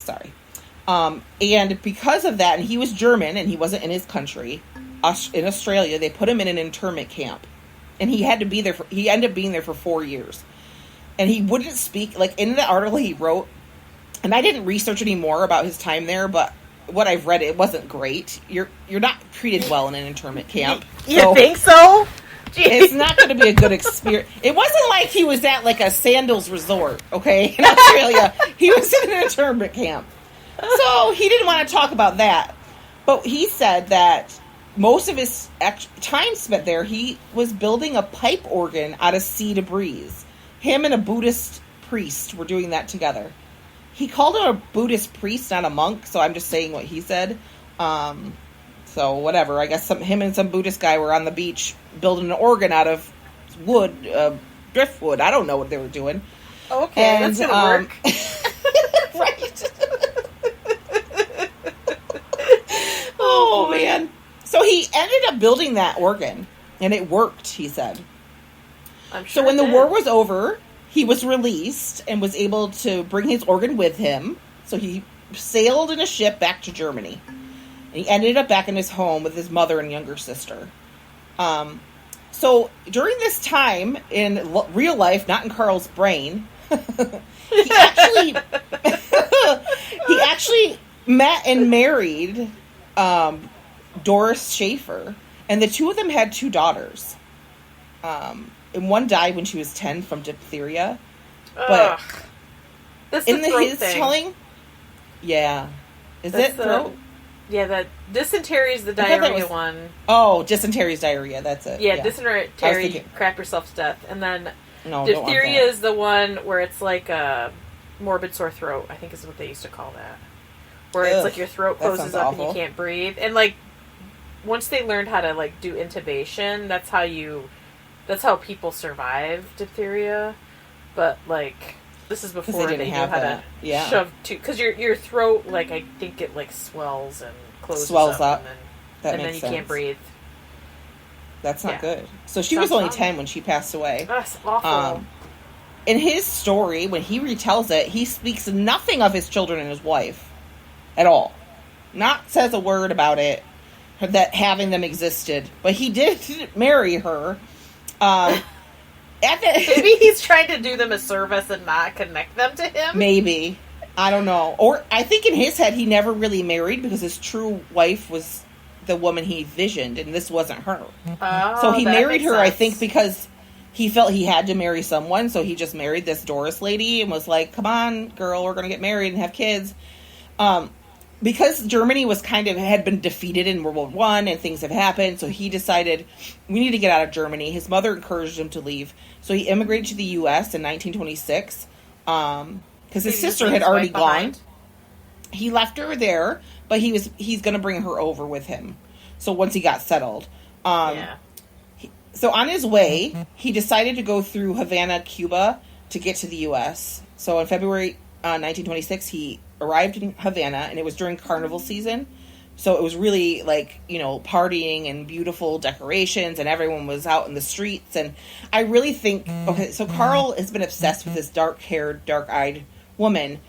Sorry. And because of that, and he was German, and he wasn't in his country, in Australia, they put him in an internment camp. And he had to be there he ended up being there for 4 years. And he wouldn't speak, like, in the article he wrote, and I didn't research any more about his time there, but what I've read, it wasn't great. You're not treated well in an internment camp. You think so? It's not going to be a good experience. It wasn't like he was at, like, a sandals resort, okay, in Australia. He was in an internment camp. So he didn't want to talk about that. But he said that most of his time spent there, he was building a pipe organ out of sea debris. Him and a Buddhist priest were doing that together. He called him a Buddhist priest, not a monk, so I'm just saying what he said. So whatever. I guess him and some Buddhist guy were on the beach building an organ out of wood, driftwood. I don't know what they were doing. Okay, and, that's gonna work. Right. Oh, man. So he ended up building that organ, and it worked, he said. I'm sure so when the war was over, he was released and was able to bring his organ with him. So he sailed in a ship back to Germany. And he ended up back in his home with his mother and younger sister. So during this time, in real life, not in Carl's brain, he actually met and married Doris Schaefer, and the two of them had 2 daughters. And one died when she was 10 from diphtheria. But in his telling, yeah, is it throat? Yeah, the dysentery is the diarrhea one. Oh, dysentery's diarrhea. That's it. Yeah, dysentery, crap yourself to death, and then diphtheria is the one where it's like a morbid sore throat. I think is what they used to call that. Where it's like your throat closes up and you can't breathe. And like once they learned how to like do intubation, that's how people survive diphtheria. But like this is before they knew how to shove because your throat, like I think it like swells and closes up. And then you can't breathe. That's not good. So she was only 10 when she passed away. That's awful. In his story, when he retells it, he speaks nothing of his children and his wife. At all. Not says a word about it, that having them existed. But he did marry her. Maybe he's trying to do them a service and not connect them to him? Maybe. I don't know. Or I think in his head he never really married because his true wife was the woman he visioned, and this wasn't her. Oh, so he married her, I think, because he felt he had to marry someone, so he just married this Doris lady and was like, come on, girl, we're going to get married and have kids. Because Germany was had been defeated in World War One and things have happened, so he decided we need to get out of Germany. His mother encouraged him to leave, so he immigrated to the U.S. in 1926 because his sister had already gone. He left her there, but he's going to bring her over with him. So once he got settled, so on his way, he decided to go through Havana, Cuba, to get to the U.S. So in February 1926, he arrived in Havana, and it was during carnival season, so it was really like, partying and beautiful decorations, and everyone was out in the streets. And I really think, so Carl has been obsessed with this dark-haired, dark-eyed woman.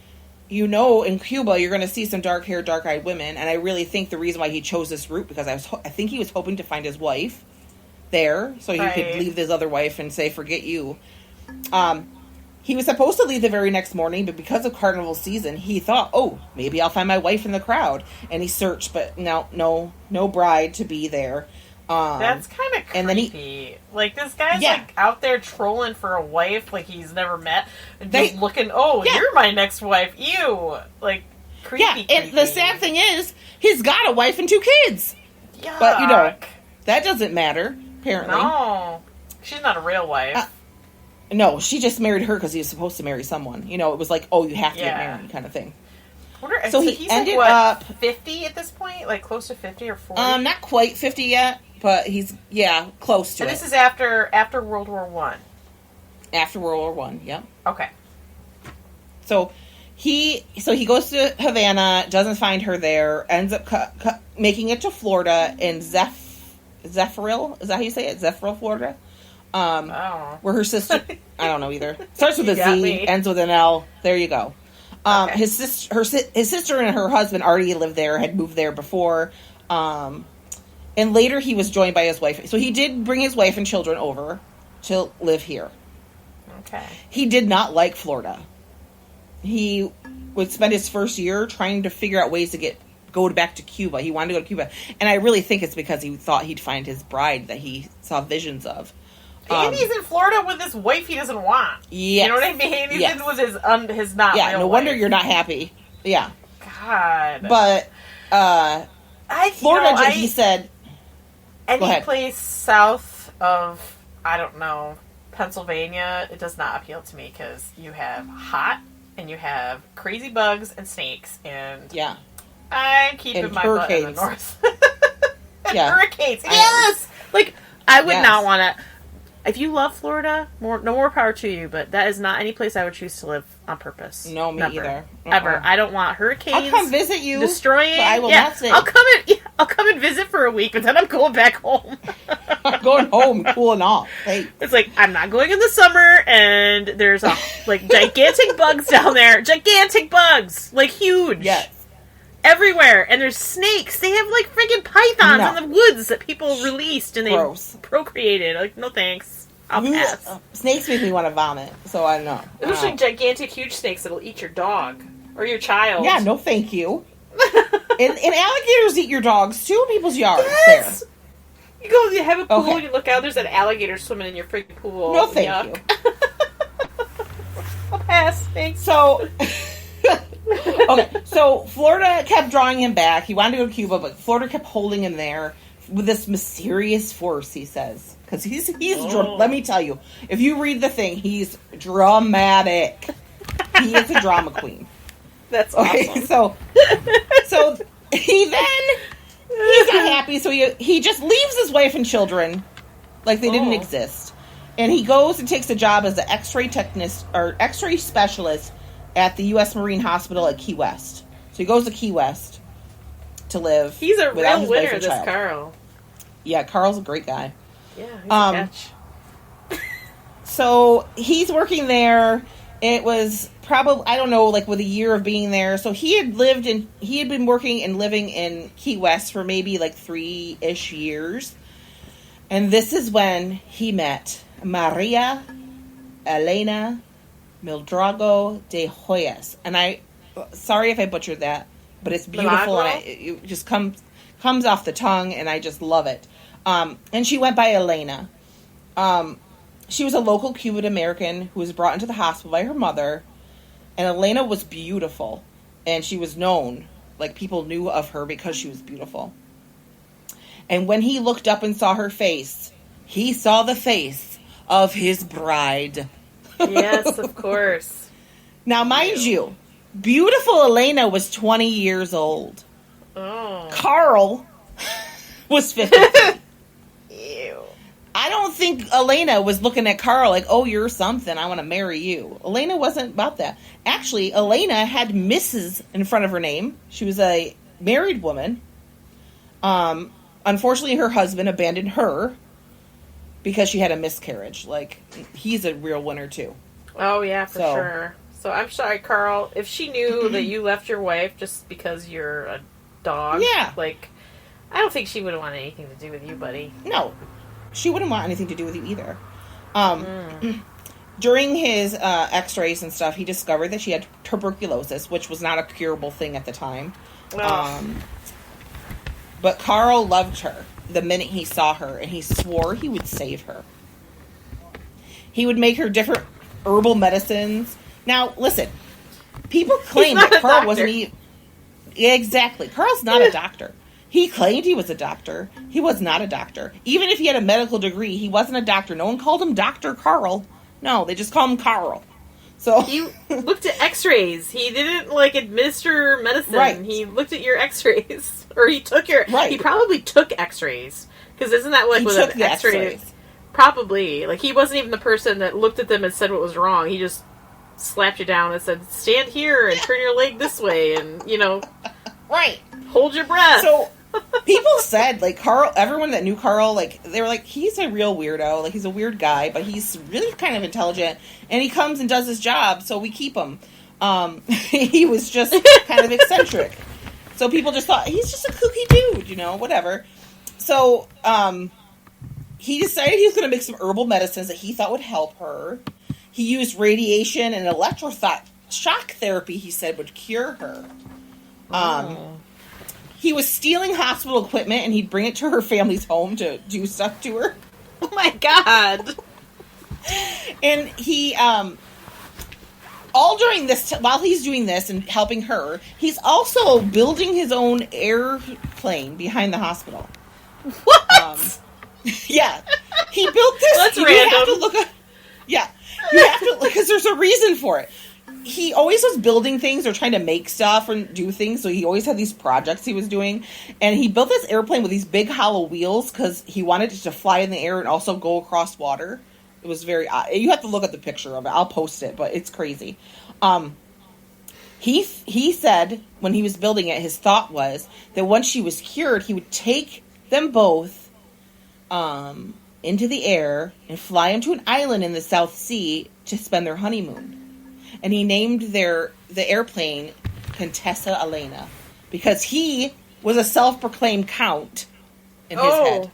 In Cuba, you're going to see some dark-haired, dark-eyed women, and I really think the reason why he chose this route, because I think he was hoping to find his wife there, so he could leave his other wife and say, forget you. He was supposed to leave the very next morning, but because of carnival season, he thought, maybe I'll find my wife in the crowd. And he searched, but no bride to be there. That's kind of creepy. And then this guy's like out there trolling for a wife like he's never met. Just looking, you're my next wife. Ew. Like, creepy. Yeah, and the sad thing is, he's got a wife and 2 kids. Yuck. But, that doesn't matter, apparently. No. She's not a real wife. No, she just married her because he was supposed to marry someone. It was like, you have to get married kind of thing. So he's ended up 50 at this point? Like close to 50 or 40? Not quite 50 yet, but he's, close to it. And this is after World War One. After World War One, yep. Okay. So he goes to Havana, doesn't find her there, ends up making it to Florida in Zephyrill. Is that how you say it? Zephyrill, Florida? Where her sister, I don't know either. Starts with a Z, ends with an L. There you go. Okay. His sister and her husband already lived there, had moved there before. And later he was joined by his wife. So he did bring his wife and children over to live here. Okay. He did not like Florida. He would spend his first year trying to figure out ways to go back to Cuba. He wanted to go to Cuba. And I really think it's because he thought he'd find his bride that he saw visions of. And he's in Florida with his wife he doesn't want. Yes. You know what I mean? He's in with his not real no wonder wife. you're not happy. Yeah. God. But, Florida, he said... Any place south of, I don't know, Pennsylvania, it does not appeal to me because you have hot and you have crazy bugs and snakes and... Yeah. I'm keeping my butt in the north. Yeah. Hurricanes. Yes! Like, I would not want to... If you love Florida, no more power to you, but that is not any place I would choose to live on purpose. No, me either. Ever. I don't want hurricanes. I'll come visit you. Destroying. But I will not stay. I'll come and visit for a week, but then I'm going back home. I'm going home, cooling off. Hey. It's like, I'm not going in the summer, and there's gigantic bugs down there. Gigantic bugs. Like, huge. Yes. Everywhere, and there's snakes. They have friggin' pythons in the woods that people released and they procreated. Like, no thanks. I'll pass. Snakes make me want to vomit, so I don't know. There's gigantic, huge snakes that'll eat your dog or your child. Yeah, no, thank you. and alligators eat your dogs too. In people's yards. Yes. There. You go, you have a pool, and you look out. There's an alligator swimming in your friggin' pool. No, thank you. I'll pass. Thanks. So. Okay, so Florida kept drawing him back. He wanted to go to Cuba, but Florida kept holding him there with this mysterious force, he says. Because he's let me tell you, if you read the thing, he's dramatic. He is a drama queen. That's awesome. So he's not happy, so he just leaves his wife and children like they didn't exist. And he goes and takes a job as an X-ray technician or X-ray specialist at the U.S. Marine Hospital at Key West. So he goes to Key West to live. He's a real winner, this Carl. Yeah, Carl's a great guy. Yeah, he's a catch. So he's working there. It was probably, I don't know, with a year of being there. So he had been working and living in Key West for maybe 3-ish years. And this is when he met Maria Elena Milagro de Hoyos. And sorry if I butchered that, but it's beautiful. Milagro? And it just comes off the tongue, and I just love it. And she went by Elena. She was a local Cuban American who was brought into the hospital by her mother. And Elena was beautiful. And she was known. People knew of her because she was beautiful. And when he looked up and saw her face, he saw the face of his bride. Yes, of course. Now, mind you, beautiful Elena was 20 years old. Oh. Carl was 50. Ew. I don't think Elena was looking at Carl like, oh, you're something, I want to marry you. Elena wasn't about that. Actually, Elena had Mrs. in front of her name. She was a married woman. Unfortunately, her husband abandoned her because she had a miscarriage. He's a real winner, too. Oh, yeah, for sure. So, I'm sorry, Carl. If she knew that you left your wife just because you're a dog, yeah. I don't think she would want anything to do with you, buddy. No. She wouldn't want anything to do with you either. During his x-rays and stuff, he discovered that she had tuberculosis, which was not a curable thing at the time. But Carl loved her the minute he saw her, and he swore he would save her. He would make her different herbal medicines. Now, listen, people claim that Carl wasn't even... Yeah, exactly. Carl's not a doctor. He claimed he was a doctor. He was not a doctor. Even if he had a medical degree, he wasn't a doctor. No one called him Dr. Carl. No, they just call him Carl. So he looked at x-rays. He didn't, administer medicine. Right. He looked at your x-rays. Or he took your... Right. He probably took x-rays. Because isn't that he took the x-rays? Probably. He wasn't even the person that looked at them and said what was wrong. He just slapped you down and said, stand here and turn your leg this way and, Right. Hold your breath. So people said, Carl, everyone that knew Carl, they were like, he's a real weirdo. He's a weird guy, but he's really kind of intelligent. And he comes and does his job, so we keep him. He was just kind of eccentric. So people just thought, he's just a kooky dude, whatever. So, he decided he was going to make some herbal medicines that he thought would help her. He used radiation and shock therapy, he said, would cure her. He was stealing hospital equipment, and he'd bring it to her family's home to do stuff to her. Oh my God. And he, all during this, while he's doing this and helping her, he's also building his own airplane behind the hospital. What? Yeah. He built this. That's random. Have to look up, yeah. You have to, because there's a reason for it. He always was building things or trying to make stuff and do things, so he always had these projects he was doing. And he built this airplane with these big hollow wheels because he wanted it to fly in the air and also go across water. It was very odd. You have to look at the picture of it. I'll post it, but it's crazy. He said when he was building it, his thought was that once she was cured, he would take them both into the air and fly them to an island in the South Sea to spend their honeymoon. And he named the airplane Contessa Elena because he was a self-proclaimed count in his head.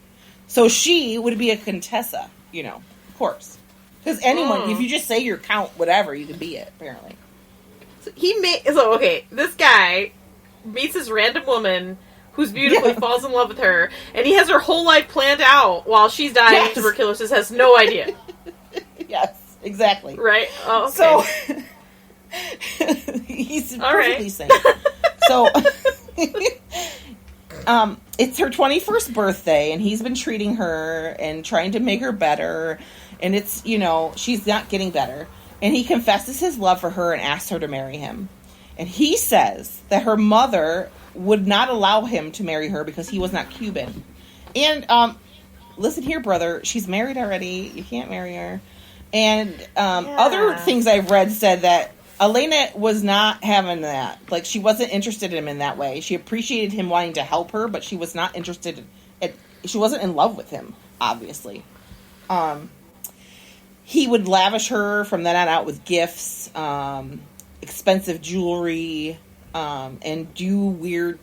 So she would be a Contessa, of course. Because anyone, if you just say you're count whatever, you can be it, apparently. So this guy meets this random woman who's beautiful, falls in love with her, and he has her whole life planned out while she's dying of tuberculosis, has no idea. Yes, exactly. Right? Oh, okay. So, he's perfectly sane. So, it's her 21st birthday, and he's been treating her and trying to make her better, and it's, she's not getting better. And he confesses his love for her and asks her to marry him. And he says that her mother would not allow him to marry her because he was not Cuban. And, listen here, brother, she's married already. You can't marry her. And other things I've read said that Elena was not having that. Like, she wasn't interested in him in that way. She appreciated him wanting to help her, but she was not interested she wasn't in love with him, obviously. He would lavish her from then on out with gifts, expensive jewelry, and do weird,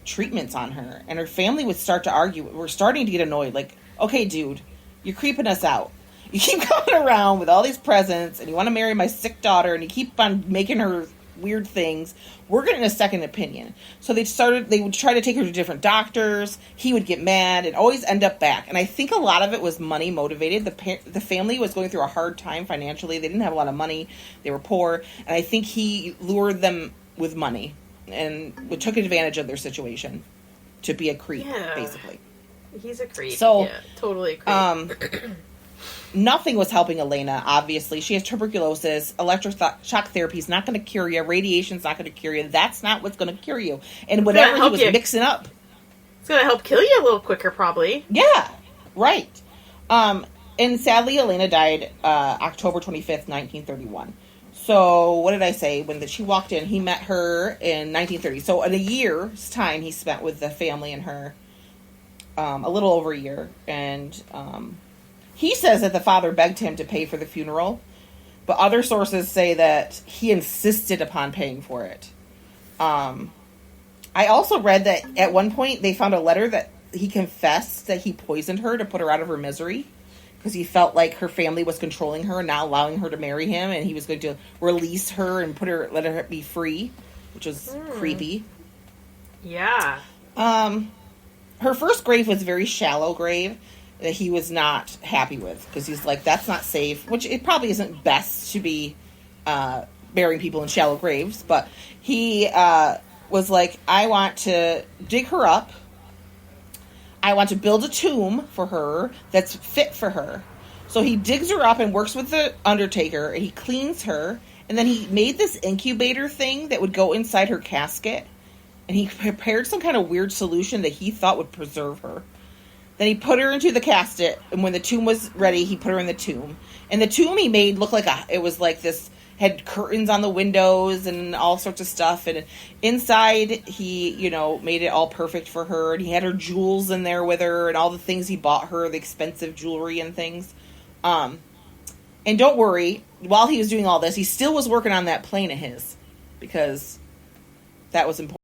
treatments on her. And her family would start to argue. We're starting to get annoyed. Like, okay, dude, you're creeping us out. You keep coming around with all these presents, and you want to marry my sick daughter, and you keep on making her weird things. We're getting a second opinion. So they would try to take her to different doctors. He would get mad and always end up back. And I think a lot of it was money motivated. The family was going through a hard time financially. They didn't have a lot of money. They were poor. And I think he lured them with money and took advantage of their situation to be a creep, basically. He's a creep. So, totally a creep. Nothing was helping Elena, obviously. She has tuberculosis. Electroshock therapy is not going to cure you. Radiation's not going to cure you. That's not what's going to cure you. And whatever he was mixing up. It's going to help kill you a little quicker, probably. Yeah, right. And sadly, Elena died October 25th, 1931. So, what did I say? When she walked in, he met her in 1930. So, in a year's time, he spent with the family and her. A little over a year. And, he says that the father begged him to pay for the funeral, but other sources say that he insisted upon paying for it. I also read that at one point they found a letter that he confessed that he poisoned her to put her out of her misery because he felt like her family was controlling her and not allowing her to marry him, and he was going to release her and let her be free, which was creepy. Yeah. Her first grave was a very shallow grave that he was not happy with because he's like, that's not safe, which it probably isn't best to be burying people in shallow graves, but he was like, I want to dig her up. I want to build a tomb for her that's fit for her. So he digs her up and works with the undertaker, and he cleans her, and then he made this incubator thing that would go inside her casket, and he prepared some kind of weird solution that he thought would preserve her. Then he put her into the casket, and when the tomb was ready, he put her in the tomb. And the tomb he made looked like it was like this, had curtains on the windows and all sorts of stuff. And inside, he, made it all perfect for her. And he had her jewels in there with her and all the things he bought her, the expensive jewelry and things. And don't worry, while he was doing all this, he still was working on that plane of his, because that was important.